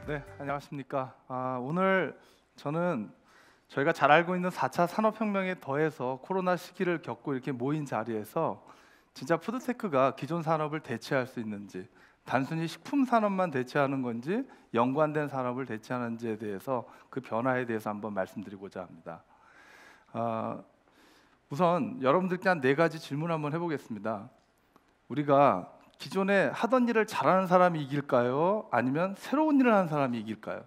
네, 안녕하십니까. 오늘 저는 저희가 잘 알고 있는 4차 산업혁명에 더해서 코로나 시기를 겪고 이렇게 모인 자리에서 진짜 푸드테크가 기존 산업을 대체할 수 있는지, 단순히 식품 산업만 대체하는 건지 연관된 산업을 대체하는지에 대해서 그 변화에 대해서 한번 말씀드리고자 합니다. 아, 우선 여러분들께 한 4가지 질문 한번 해보겠습니다. 우리가 기존에 하던 일을 잘하는 사람이 이길까요? 아니면 새로운 일을 하는 사람이 이길까요?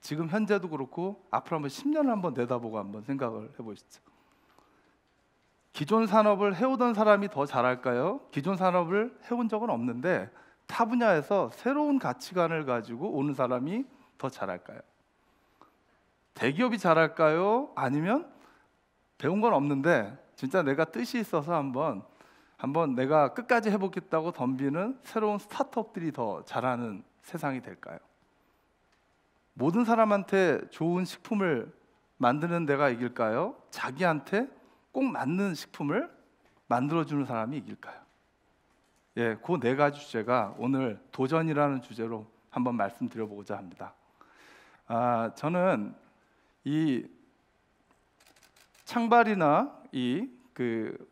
지금 현재도 그렇고 앞으로 한번 10년을 한번 내다보고 한번 생각을 해보시죠. 기존 산업을 해오던 사람이 더 잘할까요? 기존 산업을 해온 적은 없는데 타 분야에서 새로운 가치관을 가지고 오는 사람이 더 잘할까요? 대기업이 잘할까요? 아니면 배운 건 없는데 진짜 내가 뜻이 있어서 한번 내가 끝까지 해보겠다고 덤비는 새로운 스타트업들이 더 잘하는 세상이 될까요? 모든 사람한테 좋은 식품을 만드는 데가 이길까요? 자기한테 꼭 맞는 식품을 만들어주는 사람이 이길까요? 예, 그 4가지 주제가 오늘 도전이라는 주제로 한번 말씀드려보고자 합니다. 저는 이 창발이나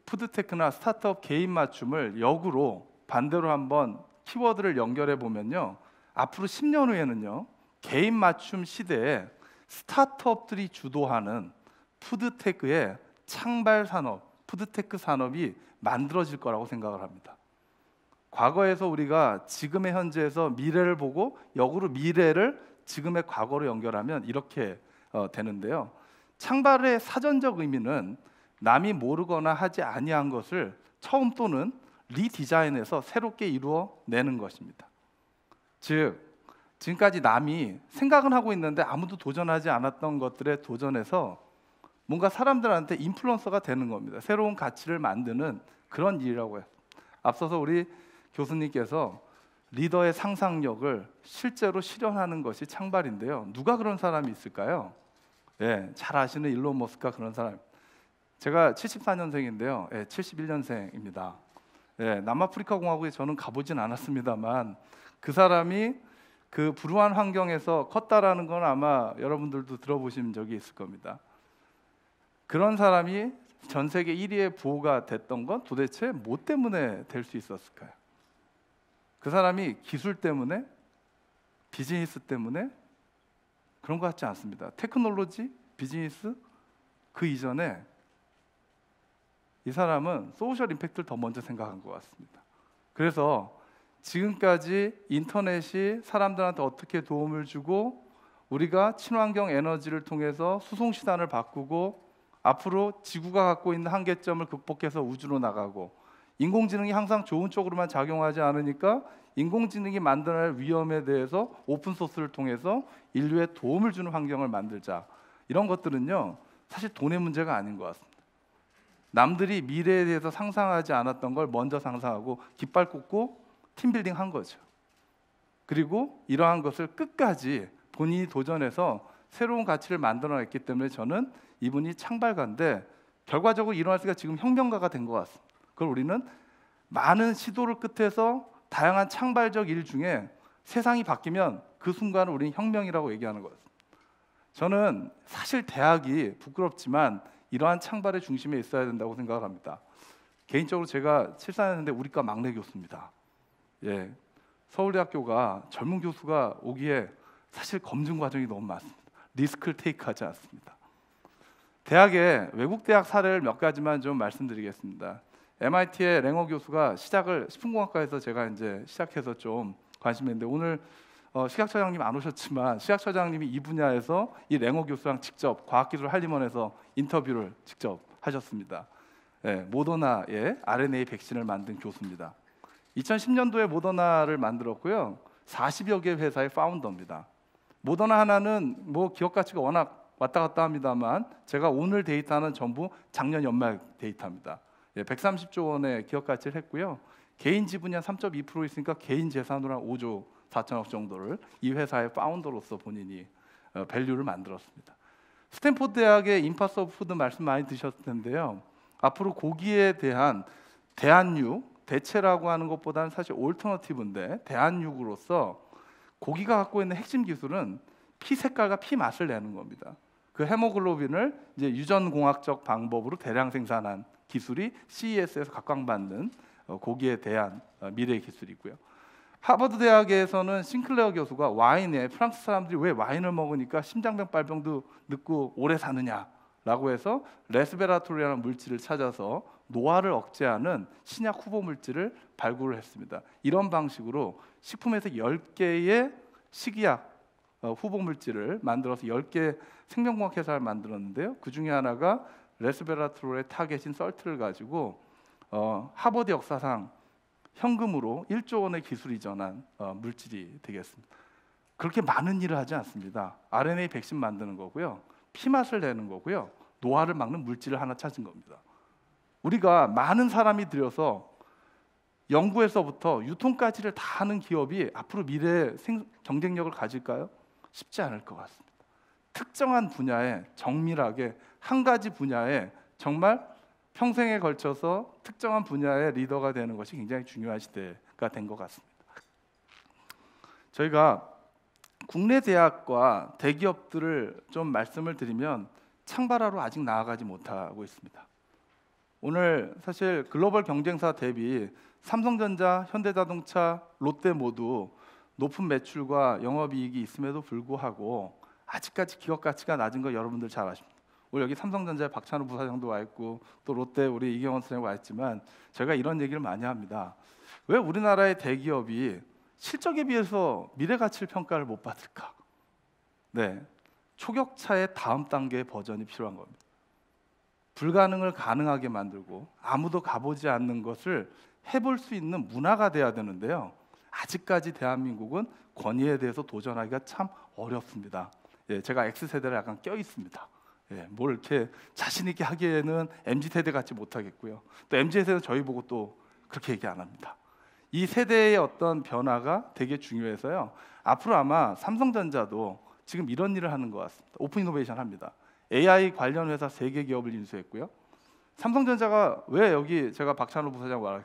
푸드테크나 스타트업 개인 맞춤을 역으로 반대로 한번 키워드를 연결해 보면요, 앞으로 10년 후에는요 개인 맞춤 시대에 스타트업들이 주도하는 푸드테크의 창발 산업, 푸드테크 산업이 만들어질 거라고 생각을 합니다. 과거에서 우리가 지금의 현재에서 미래를 보고 역으로 미래를 지금의 과거로 연결하면 이렇게 되는데요. 창발의 사전적 의미는 남이 모르거나 하지 아니한 것을 처음 또는 리디자인해서 새롭게 이루어내는 것입니다. 즉, 지금까지 남이 생각은 하고 있는데 아무도 도전하지 않았던 것들에 도전해서 뭔가 사람들한테 인플루언서가 되는 겁니다. 새로운 가치를 만드는 그런 일이라고 해요. 앞서서 우리 교수님께서 리더의 상상력을 실제로 실현하는 것이 창발인데요. 누가 그런 사람이 있을까요? 예, 잘 아시는 일론 머스크가 그런 사람. 제가 74년생인데요. 예, 71년생입니다. 예, 남아프리카 공화국에 저는 가보진 않았습니다만 그 사람이 그 불우한 환경에서 컸다라는 건 아마 여러분들도 들어보신 적이 있을 겁니다. 그런 사람이 전 세계 1위의 부호가 됐던 건 도대체 뭐 때문에 될 수 있었을까요? 그 사람이 기술 때문에? 비즈니스 때문에? 그런 것 같지 않습니다. 테크놀로지, 비즈니스 그 이전에 이 사람은 소셜 임팩트를 더 먼저 생각한 것 같습니다. 그래서 지금까지 인터넷이 사람들한테 어떻게 도움을 주고 우리가 친환경 에너지를 통해서 수송시단을 바꾸고 앞으로 지구가 갖고 있는 한계점을 극복해서 우주로 나가고 인공지능이 항상 좋은 쪽으로만 작용하지 않으니까 인공지능이 만들어낼 위험에 대해서 오픈소스를 통해서 인류에 도움을 주는 환경을 만들자. 이런 것들은요 사실 돈의 문제가 아닌 것 같습니다. 남들이 미래에 대해서 상상하지 않았던 걸 먼저 상상하고 깃발 꽂고 팀빌딩 한 거죠. 그리고 이러한 것을 끝까지 본인이 도전해서 새로운 가치를 만들어냈기 때문에 저는 이분이 창발가인데 결과적으로 일어날 수가 지금 혁명가가 된 것 같습니다. 그걸 우리는 많은 시도를 끝에서 다양한 창발적 일 중에 세상이 바뀌면 그 순간을 우리는 혁명이라고 얘기하는 거예요. 저는 사실 대학이 부끄럽지만 이러한 창발의 중심에 있어야 된다고 생각을 합니다. 개인적으로 제가 74년대 우리과 막내 교수입니다. 예, 서울대학교가 젊은 교수가 오기에 사실 검증 과정이 너무 많습니다. 리스크를 테이크하지 않습니다. 대학의 외국 대학 사례를 몇 가지만 좀 말씀드리겠습니다. MIT의 랭어 교수가 시작을 식품공학과에서 제가 이제 시작해서 좀 관심이 있는데 오늘 식약처장님 안 오셨지만 식약처장님이 이 분야에서 이 랭어 교수랑 직접 과학기술 한림원에서 인터뷰를 직접 하셨습니다. 예, 모더나의 RNA 백신을 만든 교수입니다. 2010년도에 모더나를 만들었고요. 40여 개 회사의 파운더입니다. 모더나 하나는 뭐 기업 가치가 워낙 왔다 갔다 합니다만 제가 오늘 데이터는 전부 작년 연말 데이터입니다. 130조 원의 기업 가치를 했고요. 개인 지분이 한 3.2% 있으니까 개인 재산으로 한 5조 4천억 정도를 이 회사의 파운더로서 본인이 밸류를 만들었습니다. 스탠포드 대학의 임파서 푸드 말씀 많이 드셨을 텐데요. 앞으로 고기에 대한 대안육, 대체라고 하는 것보다는 사실 올터너티브인데 대안육으로서 고기가 갖고 있는 핵심 기술은 피 색깔과 피 맛을 내는 겁니다. 그 헤모글로빈을 이제 유전공학적 방법으로 대량 생산한 기술이 CES에서 각광받는 고기에 대한 미래 기술이고요. 하버드 대학에서는 싱클레어 교수가 와인에 프랑스 사람들이 왜 와인을 먹으니까 심장병, 발병도 늦고 오래 사느냐라고 해서 레스베라토르라는 물질을 찾아서 노화를 억제하는 신약 후보 물질을 발굴을 했습니다. 이런 방식으로 식품에서 10개의 식이약 후보 물질을 만들어서 10개 생명공학 회사를 만들었는데요. 그 중에 하나가 레스베라트롤의 타겟인 썰트를 가지고 하버드 역사상 현금으로 1조 원의 기술 이전한 물질이 되겠습니다. 그렇게 많은 일을 하지 않습니다. RNA 백신 만드는 거고요. 피맛을 내는 거고요. 노화를 막는 물질을 하나 찾은 겁니다. 우리가 많은 사람이 들여서 연구에서부터 유통까지를 다 하는 기업이 앞으로 미래의 경쟁력을 가질까요? 쉽지 않을 것 같습니다. 특정한 분야에 정밀하게 한 가지 분야에 정말 평생에 걸쳐서 특정한 분야의 리더가 되는 것이 굉장히 중요한 시대가 된 것 같습니다. 저희가 국내 대학과 대기업들을 좀 말씀을 드리면 창발하러 아직 나아가지 못하고 있습니다. 오늘 사실 글로벌 경쟁사 대비 삼성전자, 현대자동차, 롯데 모두 높은 매출과 영업이익이 있음에도 불구하고 아직까지 기업 가치가 낮은 거 여러분들 잘 아십니다. 오늘 여기 삼성전자의 박찬호 부사장도 와 있고 또 롯데 우리 이경원 사장이 와 있지만 제가 이런 얘기를 많이 합니다. 왜 우리나라의 대기업이 실적에 비해서 미래 가치를 평가를 못 받을까? 네, 초격차의 다음 단계의 버전이 필요한 겁니다. 불가능을 가능하게 만들고 아무도 가보지 않는 것을 해볼 수 있는 문화가 돼야 되는데요. 아직까지 대한민국은 권위에 대해서 도전하기가 참 어렵습니다. 예, 제가 X세대를 약간 껴 있습니다. 예, 뭘 이렇게 자신 있게 하기에는 MZ세대 같지 못하겠고요. 또 MZ세대는 저희 보고 또 그렇게 얘기 안 합니다. 이 세대의 어떤 변화가 되게 중요해서요. 앞으로 아마 삼성전자도 지금 이런 일을 하는 것 같습니다. 오픈 이노베이션 합니다. AI 관련 회사 3개 기업을 인수했고요. 삼성전자가 왜 여기 제가 박찬호 부사장 말한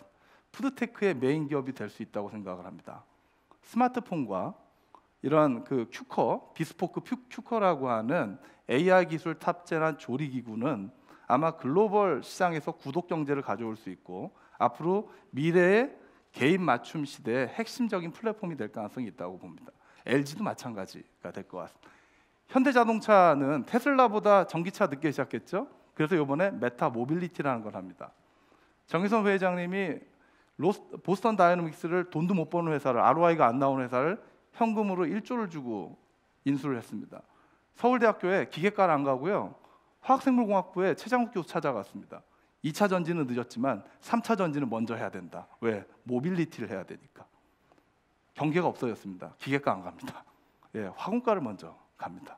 푸드테크의 메인 기업이 될 수 있다고 생각을 합니다. 스마트폰과 이런 그 큐커, 비스포크 큐커라고 하는 AI 기술 탑재한 조리기구는 아마 글로벌 시장에서 구독 경제를 가져올 수 있고 앞으로 미래의 개인 맞춤 시대의 핵심적인 플랫폼이 될 가능성이 있다고 봅니다. LG도 마찬가지가 될 것 같습니다. 현대자동차는 테슬라보다 전기차 늦게 시작했죠. 그래서 이번에 메타 모빌리티라는 걸 합니다. 정의선 회장님이 보스턴 다이내믹스를 돈도 못 버는 회사를 ROI가 안 나오는 회사를 현금으로 1조를 주고 인수를 했습니다. 서울대학교에 기계과를 안 가고요. 화학생물공학부에 최장욱 교수 찾아갔습니다. 2차 전지는 늦었지만 3차 전지는 먼저 해야 된다. 왜? 모빌리티를 해야 되니까. 경계가 없어졌습니다. 기계과 안 갑니다. 예, 화공과를 먼저 갑니다.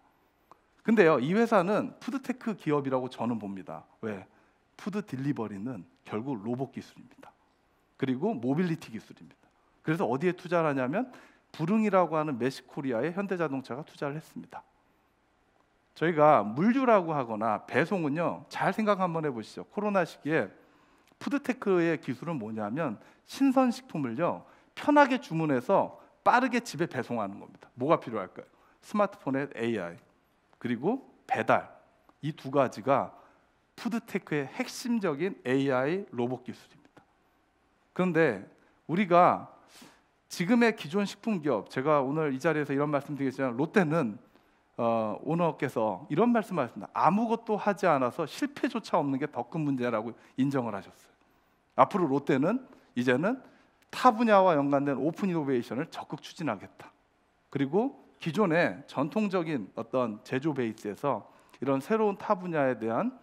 근데요, 이 회사는 푸드테크 기업이라고 저는 봅니다. 왜? 푸드 딜리버리는 결국 로봇 기술입니다. 그리고 모빌리티 기술입니다. 그래서 어디에 투자를 하냐면 부릉이라고 하는 메시코리아에 현대자동차가 투자를 했습니다. 저희가 물류라고 하거나 배송은요, 잘 생각 한번 해보시죠. 코로나 시기에 푸드테크의 기술은 뭐냐면 신선식품을요 편하게 주문해서 빠르게 집에 배송하는 겁니다. 뭐가 필요할까요? 스마트폰에 AI 그리고 배달, 이 두 가지가 푸드테크의 핵심적인 AI 로봇 기술입니다. 그런데 우리가 지금의 기존 식품기업, 제가 오늘 이 자리에서 이런 말씀 드리겠지만 롯데는 오너께서 이런 말씀하셨습니다. 아무것도 하지 않아서 실패조차 없는 게 더 큰 문제라고 인정을 하셨어요. 앞으로 롯데는 이제는 타 분야와 연관된 오픈 이노베이션을 적극 추진하겠다. 그리고 기존의 전통적인 어떤 제조 베이스에서 이런 새로운 타 분야에 대한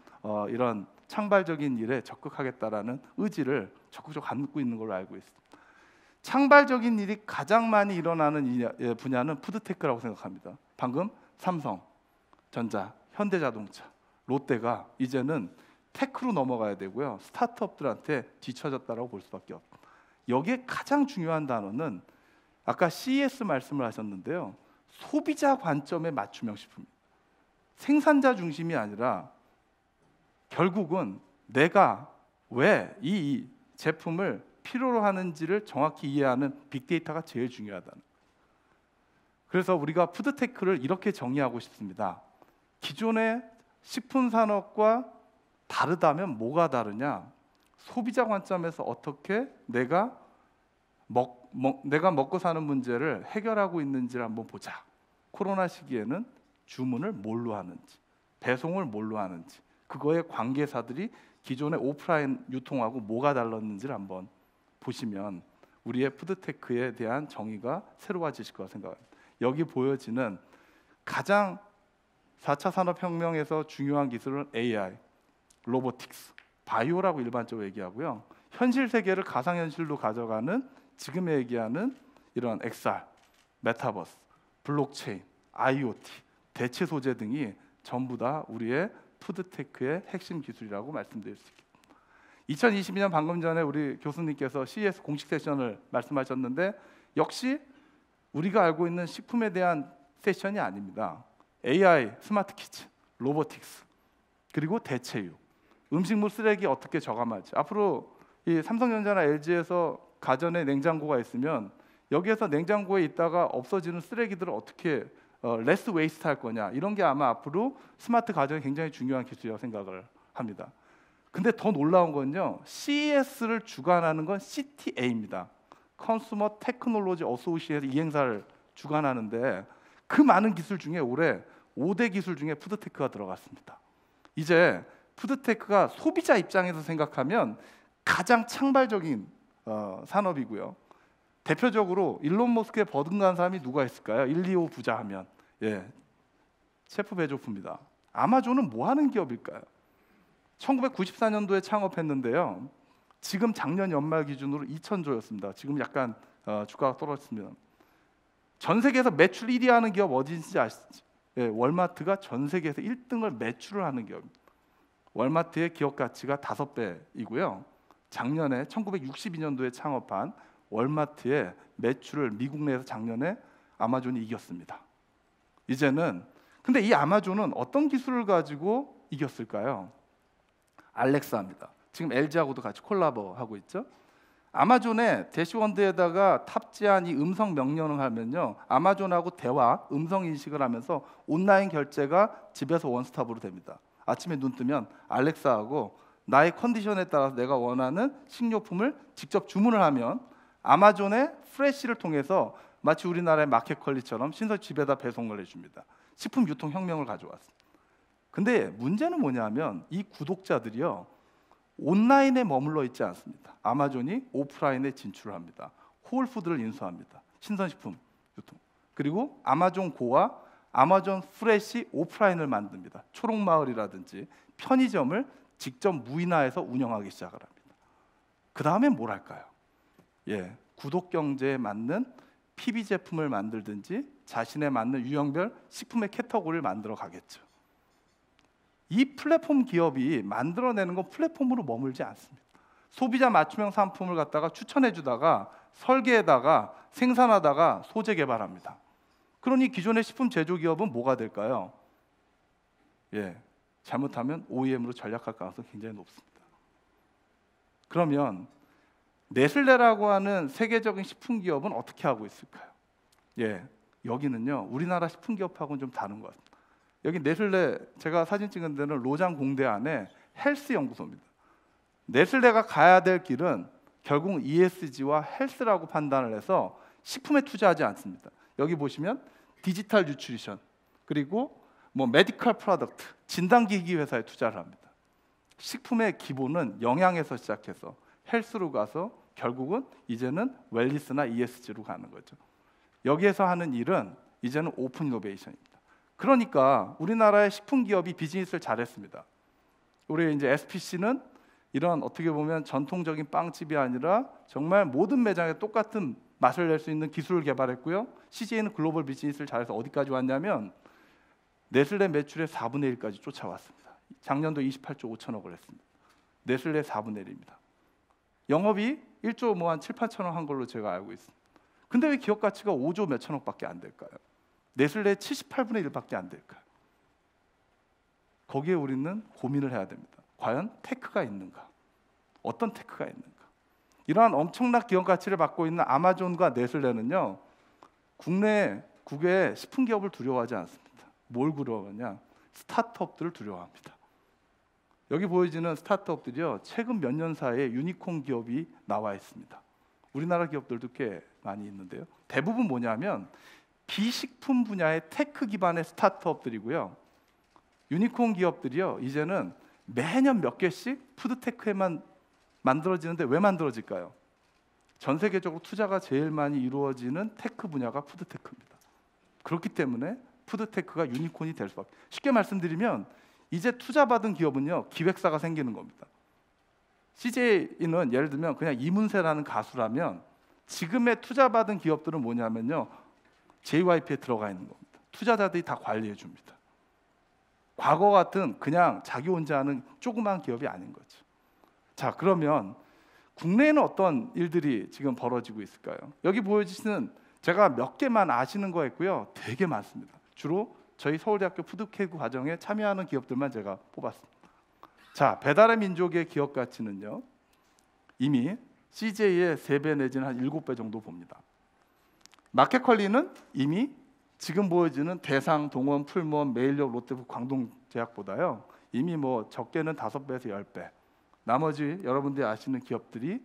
이런 창발적인 일에 적극하겠다라는 의지를 적극적으로 갖고 있는 걸로 알고 있습니다. 창발적인 일이 가장 많이 일어나는 분야는 푸드테크라고 생각합니다. 방금 삼성전자, 현대자동차, 롯데가 이제는 테크로 넘어가야 되고요. 스타트업들한테 뒤처졌다라고 볼 수밖에 없습니다. 여기에 가장 중요한 단어는 아까 CES 말씀을 하셨는데요. 소비자 관점의 맞춤형 식품입니다. 생산자 중심이 아니라 결국은 내가 왜 이 제품을 필요로 하는지를 정확히 이해하는 빅데이터가 제일 중요하다는 거예요. 그래서 우리가 푸드테크를 이렇게 정의하고 싶습니다. 기존의 식품 산업과 다르다면 뭐가 다르냐? 소비자 관점에서 어떻게 내가 먹고 사는 문제를 해결하고 있는지를 한번 보자. 코로나 시기에는 주문을 뭘로 하는지, 배송을 뭘로 하는지, 그거의 관계사들이 기존의 오프라인 유통하고 뭐가 달랐는지를 한번 보시면 우리의 푸드테크에 대한 정의가 새로워지실 거라 생각합니다. 여기 보여지는 가장 4차 산업혁명에서 중요한 기술은 AI, 로보틱스, 바이오라고 일반적으로 얘기하고요. 현실 세계를 가상현실로 가져가는 지금 얘기하는 이런 XR, 메타버스, 블록체인, IoT, 대체 소재 등이 전부 다 우리의 푸드테크의 핵심 기술이라고 말씀드릴 수 있습니다. 2022년 방금 전에 우리 교수님께서 CES 공식 세션을 말씀하셨는데 역시 우리가 알고 있는 식품에 대한 세션이 아닙니다. AI, 스마트 키친, 로보틱스, 그리고 대체육, 음식물 쓰레기 어떻게 저감하지? 앞으로 이 삼성전자나 LG에서 가전에 냉장고가 있으면 여기에서 냉장고에 있다가 없어지는 쓰레기들을 어떻게 레스 웨이스트 할 거냐, 이런 게 아마 앞으로 스마트 가전이 굉장히 중요한 기술이라고 생각을 합니다. 근데 더 놀라운 건요, CES를 주관하는 건 CTA입니다. 컨슈머 테크놀로지 어소시에이트, 이 행사를 주관하는데 그 많은 기술 중에 올해 5대 기술 중에 푸드테크가 들어갔습니다. 이제 푸드테크가 소비자 입장에서 생각하면 가장 창발적인 산업이고요. 대표적으로 일론 머스크의 버금가는 사람이 누가 있을까요? 1, 2, 5 부자 하면 제프 베조프입니다. 아마존은 뭐 하는 기업일까요? 1994년도에 창업했는데요. 지금 작년 연말 기준으로 2,000조였습니다. 지금 약간 주가가 떨어졌습니다. 전 세계에서 매출 1위 하는 기업 어디인지 아시죠? 월마트가 전 세계에서 1등을 매출을 하는 기업입니다. 월마트의 기업 가치가 5배이고요. 작년에 1962년도에 창업한 월마트의 매출을 미국 내에서 작년에 아마존이 이겼습니다. 이제는 근데 이 아마존은 어떤 기술을 가지고 이겼을까요? 알렉사입니다. 지금 LG하고도 같이 콜라보하고 있죠. 아마존의 대시원드에다가 탑재한 이 음성 명령을 하면요, 아마존하고 대화, 음성 인식을 하면서 온라인 결제가 집에서 원스톱으로 됩니다. 아침에 눈 뜨면 알렉사하고 나의 컨디션에 따라서 내가 원하는 식료품을 직접 주문을 하면 아마존의 프레시를 통해서 마치 우리나라의 마켓컬리처럼 신선 집에다 배송을 해줍니다. 식품 유통 혁명을 가져왔습니다. 근데 문제는 뭐냐면 이 구독자들이요, 온라인에 머물러 있지 않습니다. 아마존이 오프라인에 진출합니다. 홀푸드를 인수합니다. 신선식품 유통. 그리고 아마존 고와 아마존 프레시 오프라인을 만듭니다. 초록마을이라든지 편의점을 직접 무인화해서 운영하기 시작을 합니다. 그 다음에 뭘 할까요? 구독 경제에 맞는 PB 제품을 만들든지 자신에 맞는 유형별 식품의 캐터고리를 만들어 가겠죠. 이 플랫폼 기업이 만들어내는 건 플랫폼으로 머물지 않습니다. 소비자 맞춤형 상품을 갖다가 추천해 주다가 설계에다가 생산하다가 소재 개발합니다. 그러니 기존의 식품 제조 기업은 뭐가 될까요? 잘못하면 OEM으로 전락할 가능성이 굉장히 높습니다. 그러면 네슬레라고 하는 세계적인 식품 기업은 어떻게 하고 있을까요? 여기는요, 우리나라 식품 기업하고는 좀 다른 것 같습니다. 여기 네슬레, 제가 사진 찍은 데는 로장 공대 안에 헬스 연구소입니다. 네슬레가 가야 될 길은 결국 ESG와 헬스라고 판단을 해서 식품에 투자하지 않습니다. 여기 보시면 디지털 뉴트리션, 그리고 메디컬 프로덕트, 진단기기 회사에 투자를 합니다. 식품의 기본은 영양에서 시작해서 헬스로 가서 결국은 이제는 웰니스나 ESG로 가는 거죠. 여기에서 하는 일은 이제는 오픈 이노베이션입니다. 그러니까 우리나라의 식품 기업이 비즈니스를 잘했습니다. 우리 이제 SPC는 이런 어떻게 보면 전통적인 빵집이 아니라 정말 모든 매장에 똑같은 맛을 낼 수 있는 기술을 개발했고요. CJ는 글로벌 비즈니스를 잘해서 어디까지 왔냐면 네슬레 매출의 4분의 1까지 쫓아왔습니다. 작년도 28조 5천억을 했습니다. 네슬레 4분의 1입니다. 영업이 1조 한 7, 8천억 한 걸로 제가 알고 있습니다. 근데 왜 기업 가치가 5조 몇 천억밖에 안 될까요? 네슬레의 78분의 1밖에 안 될까요? 거기에 우리는 고민을 해야 됩니다. 과연 테크가 있는가? 어떤 테크가 있는가? 이러한 엄청난 기업 가치를 갖고 있는 아마존과 네슬레는요, 국내 국외 식품 기업을 두려워하지 않습니다. 뭘 두려워하냐? 스타트업들을 두려워합니다. 여기 보여지는 스타트업들이요, 최근 몇 년 사이에 유니콘 기업이 나와 있습니다. 우리나라 기업들도 꽤 많이 있는데요. 대부분 뭐냐면 비식품 분야의 테크 기반의 스타트업들이고요. 유니콘 기업들이요, 이제는 매년 몇 개씩 푸드테크에만 만들어지는데 왜 만들어질까요? 전 세계적으로 투자가 제일 많이 이루어지는 테크 분야가 푸드테크입니다. 그렇기 때문에 푸드테크가 유니콘이 될 수밖에. 쉽게 말씀드리면 이제 투자받은 기업은요, 기획사가 생기는 겁니다. CJ는 예를 들면 그냥 이문세라는 가수라면 지금의 투자받은 기업들은 뭐냐면요, JYP에 들어가 있는 겁니다. 투자자들이 다 관리해 줍니다. 과거 같은 그냥 자기 혼자 하는 조그만 기업이 아닌 거죠. 자, 그러면 국내에는 어떤 일들이 지금 벌어지고 있을까요? 여기 보여주시는 제가 몇 개만 아시는 거 있고요, 되게 많습니다. 주로 저희 서울대학교 푸드테크 과정에 참여하는 기업들만 제가 뽑았습니다. 자, 배달의 민족의 기업 가치는요, 이미 CJ의 3배 내지는 한 7배 정도 봅니다. 마켓컬리는 이미 지금 보여지는 대상, 동원, 풀무원, 메일력, 롯데푸드, 광동제약보다요 이미 뭐 적게는 5배에서 10배. 나머지 여러분들이 아시는 기업들이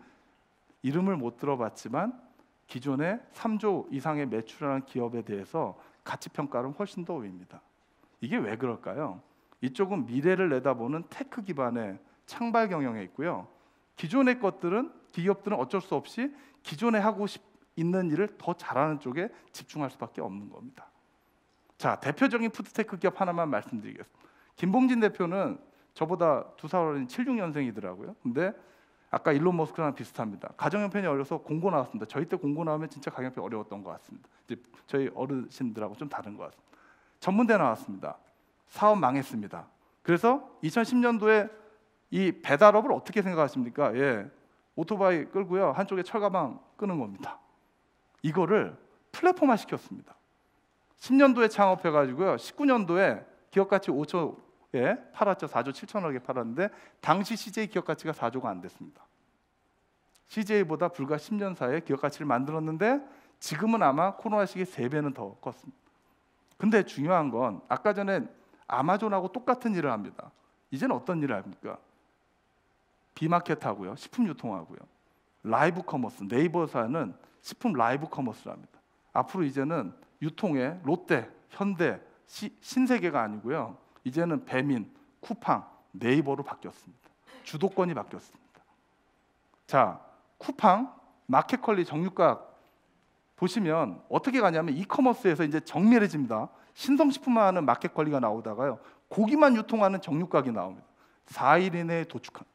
이름을 못 들어봤지만 기존에 3조 이상의 매출하는 기업에 대해서 가치 평가는 훨씬 더 위입니다. 이게 왜 그럴까요? 이쪽은 미래를 내다보는 테크 기반의 창발 경영에 있고요. 기존의 기업들은 어쩔 수 없이 기존에 하고 있는 일을 더 잘하는 쪽에 집중할 수밖에 없는 겁니다. 자, 대표적인 푸드테크 기업 하나만 말씀드리겠습니다. 김봉진 대표는 저보다 2살 어린 76년생이더라고요. 근데 아까 일론 머스크랑 비슷합니다. 가정형편이 어려서 공고 나왔습니다. 저희 때 공고 나오면 진짜 가정형편이 어려웠던 것 같습니다. 이제 저희 어르신들하고 좀 다른 것 같습니다. 전문대 나왔습니다. 사업 망했습니다. 그래서 2010년도에 이 배달업을 어떻게 생각하십니까? 예, 오토바이 끌고요, 한쪽에 철가방 끄는 겁니다. 이거를 플랫폼화 시켰습니다. 10년도에 창업해가지고요, 19년도에 기업 가치 5조에 팔았죠. 4조 7천억에 팔았는데 당시 CJ 기업 가치가 4조가 안 됐습니다. CJ보다 불과 10년 사이에 기업 가치를 만들었는데 지금은 아마 코로나 시기에 3배는 더 컸습니다. 근데 중요한 건 아까 전에 아마존하고 똑같은 일을 합니다. 이제는 어떤 일을 합니까? 비마켓하고요, 식품 유통하고요, 라이브 커머스, 네이버사는 식품 라이브 커머스를 합니다. 앞으로 이제는 유통에 롯데, 현대, 신세계가 아니고요, 이제는 배민, 쿠팡, 네이버로 바뀌었습니다. 주도권이 바뀌었습니다. 자, 쿠팡, 마켓컬리, 정육각 보시면 어떻게 가냐면 이커머스에서 이제 정밀해집니다. 신성식품만 하는 마켓컬리가 나오다가요, 고기만 유통하는 정육각이 나옵니다. 4일 이내에 도축한.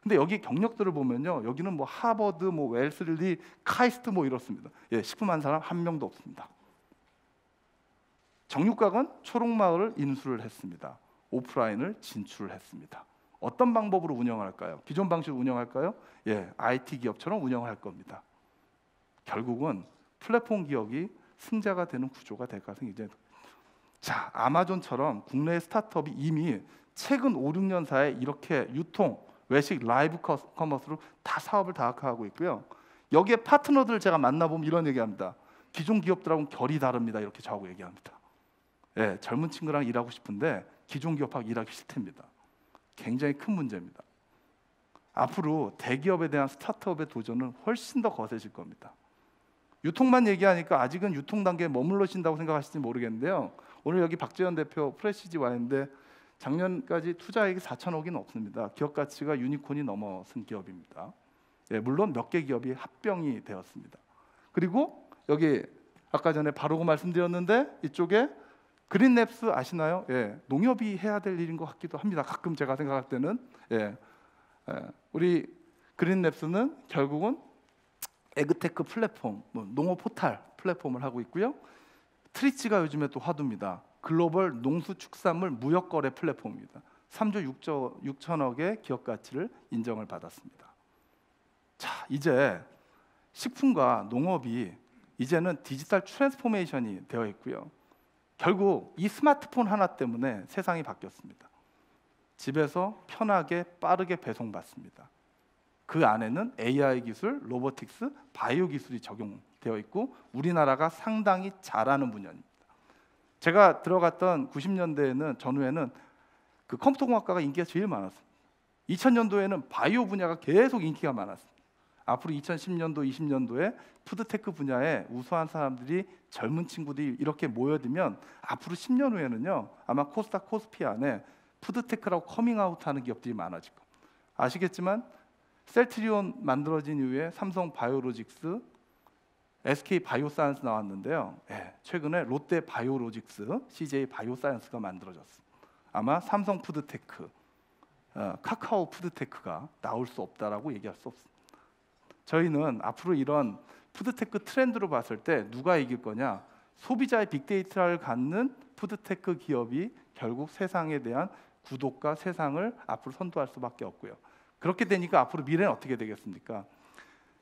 근데 여기 경력들을 보면요, 여기는 뭐 하버드, 뭐 웰슬리, 카이스트 뭐 이렇습니다. 예, 식품한 사람 한 명도 없습니다. 정육각은 초록마을을 인수를 했습니다. 오프라인을 진출을 했습니다. 어떤 방법으로 운영할까요? 기존 방식으로 운영할까요? 예, IT 기업처럼 운영을 할 겁니다. 결국은 플랫폼 기업이 승자가 되는 구조가 될 가능성이 이제. 자, 아마존처럼 국내 스타트업이 이미 최근 5, 6년 사이에 이렇게 유통, 외식, 라이브 커머스로 다 사업을 다각화하고 있고요. 여기에 파트너들 제가 만나보면 이런 얘기합니다. 기존 기업들하고는 결이 다릅니다. 이렇게 저하고 얘기합니다. 예, 젊은 친구랑 일하고 싶은데 기존 기업하고 일하기 싫답니다. 굉장히 큰 문제입니다. 앞으로 대기업에 대한 스타트업의 도전은 훨씬 더 거세질 겁니다. 유통만 얘기하니까 아직은 유통 단계에 머물러신다고 생각하실지 모르겠는데요. 오늘 여기 박재현 대표 프레시지 와 있는데 작년까지 투자액이 4천억이 없습니다. 기업 가치가 유니콘이 넘어선 기업입니다. 예, 물론 몇 개 기업이 합병이 되었습니다. 그리고 여기 아까 전에 바로고 말씀드렸는데 이쪽에 그린랩스 아시나요? 예, 농협이 해야 될 일인 것 같기도 합니다. 가끔 제가 생각할 때는 우리 그린랩스는 결국은 에그테크 플랫폼, 농업 포탈 플랫폼을 하고 있고요. 트리치가 요즘에 또 화두입니다. 글로벌 농수축산물 무역거래 플랫폼입니다. 3조 6천억의 기업 가치를 인정을 받았습니다. 자, 이제 식품과 농업이 이제는 디지털 트랜스포메이션이 되어 있고요. 결국 이 스마트폰 하나 때문에 세상이 바뀌었습니다. 집에서 편하게 빠르게 배송받습니다. 그 안에는 AI 기술, 로보틱스, 바이오 기술이 적용되어 있고 우리나라가 상당히 잘하는 분야입니다. 제가 들어갔던 90년대에는 전후에는 그 컴퓨터공학과가 인기가 제일 많았습니다. 2000년도에는 바이오 분야가 계속 인기가 많았습니다. 앞으로 2010년도, 20년도에 푸드테크 분야에 우수한 사람들이 젊은 친구들이 이렇게 모여들면 앞으로 10년 후에는요 아마 코스닥 코스피 안에 푸드테크라고 커밍아웃하는 기업들이 많아질 겁니다. 아시겠지만 셀트리온 만들어진 이후에 삼성 바이오로직스, SK 바이오사이언스 나왔는데요. 최근에 롯데 바이오로직스, CJ 바이오사이언스가 만들어졌습니다. 아마 삼성 푸드테크, 카카오 푸드테크가 나올 수 없다라고 얘기할 수 없습니다. 저희는 앞으로 이런 푸드테크 트렌드로 봤을 때 누가 이길 거냐? 소비자의 빅데이터를 갖는 푸드테크 기업이 결국 세상에 대한 구독과 세상을 앞으로 선도할 수밖에 없고요. 그렇게 되니까 앞으로 미래는 어떻게 되겠습니까?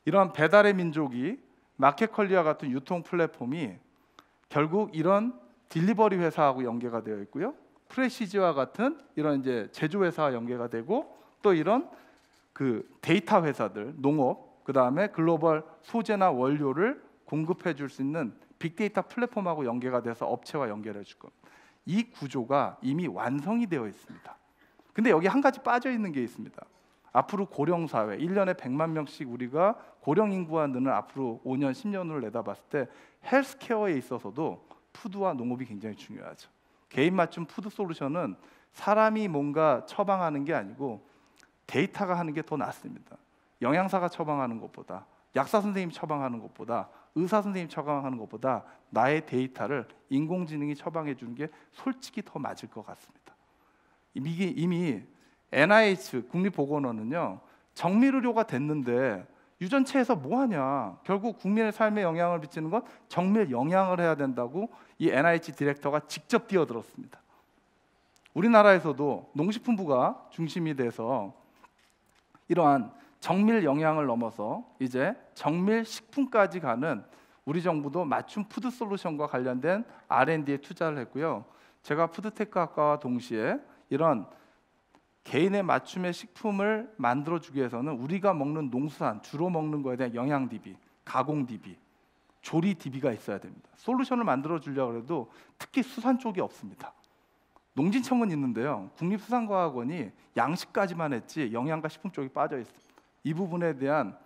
이런 배달의 민족이 마켓컬리와 같은 유통 플랫폼이 결국 이런 딜리버리 회사하고 연계가 되어 있고요. 프레시지와 같은 이런 이제 제조 회사와 연계가 되고 또 이런 그 데이터 회사들, 농업, 그 다음에 글로벌 소재나 원료를 공급해 줄 수 있는 빅데이터 플랫폼하고 연계가 돼서 업체와 연결해 줄 겁니다. 이 구조가 이미 완성이 되어 있습니다. 근데 여기 한 가지 빠져 있는 게 있습니다. 앞으로 고령 사회, 1년에 100만 명씩 우리가 고령 인구가 느는 앞으로 5년, 10년을 내다봤을 때 헬스케어에 있어서도 푸드와 농업이 굉장히 중요하죠. 개인 맞춤 푸드 솔루션은 사람이 뭔가 처방하는 게 아니고 데이터가 하는 게 더 낫습니다. 영양사가 처방하는 것보다, 약사 선생님이 처방하는 것보다, 의사 선생님이 처방하는 것보다 나의 데이터를 인공지능이 처방해 주는 게 솔직히 더 맞을 것 같습니다. 이미 NIH 국립보건원은요 정밀의료가 됐는데 유전체에서 뭐하냐, 결국 국민의 삶에 영향을 미치는 건 정밀 영양을 해야 된다고 이 NIH 디렉터가 직접 뛰어들었습니다. 우리나라에서도 농식품부가 중심이 돼서 이러한 정밀 영양을 넘어서 이제 정밀 식품까지 가는 우리 정부도 맞춤 푸드 솔루션과 관련된 R&D에 투자를 했고요. 제가 푸드테크 학과와 동시에 이런 개인의 맞춤의 식품을 만들어주기 위해서는 우리가 먹는 농수산, 주로 먹는 거에 대한 영양 DB, 가공 DB, 조리 DB가 있어야 됩니다. 솔루션을 만들어주려고 해도 특히 수산 쪽이 없습니다. 농진청은 있는데요. 국립수산과학원이 양식까지만 했지 영양과 식품 쪽이 빠져 있습니다. 이 부분에 대한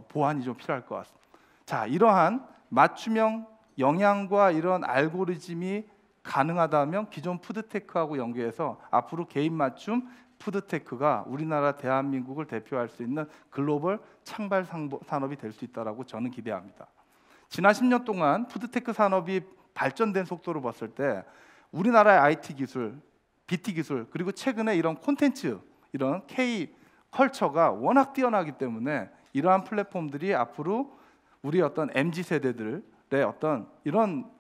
보완이 좀 필요할 것 같습니다. 자, 이러한 맞춤형 영양과 이런 알고리즘이 가능하다면 기존 푸드테크하고 연계해서 앞으로 개인 맞춤 푸드테크가 우리나라 대한민국을 대표할 수 있는 글로벌 창발 산업이 될 수 있다라고 저는 기대합니다. 지난 10년 동안 푸드테크 산업이 발전된 속도로 봤을 때 우리나라의 IT 기술, BT 기술, 그리고 최근에 이런 콘텐츠, 이런 K 컬처가 워낙 뛰어나기 때문에 이러한 플랫폼들이 앞으로 우리 어떤 MZ 세대들의 어떤 이런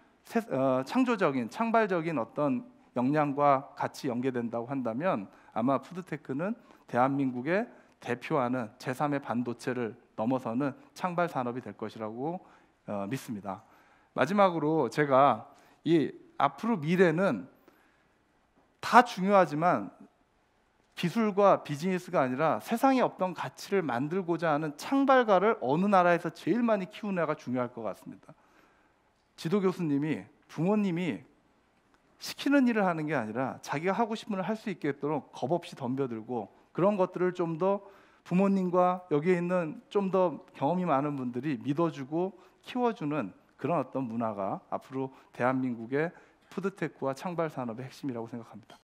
창조적인, 창발적인 어떤 역량과 같이 연계된다고 한다면 아마 푸드테크는 대한민국의 대표하는 제3의 반도체를 넘어서는 창발 산업이 될 것이라고 믿습니다. 마지막으로 제가 이 앞으로 미래는 다 중요하지만 기술과 비즈니스가 아니라 세상에 없던 가치를 만들고자 하는 창발가를 어느 나라에서 제일 많이 키우느냐가 중요할 것 같습니다. 지도 교수님이, 부모님이 시키는 일을 하는 게 아니라 자기가 하고 싶은 일을 할 수 있도록 겁 없이 덤벼들고 그런 것들을 좀 더 부모님과 여기에 있는 좀 더 경험이 많은 분들이 믿어주고 키워주는 그런 어떤 문화가 앞으로 대한민국의 푸드테크와 창발 산업의 핵심이라고 생각합니다.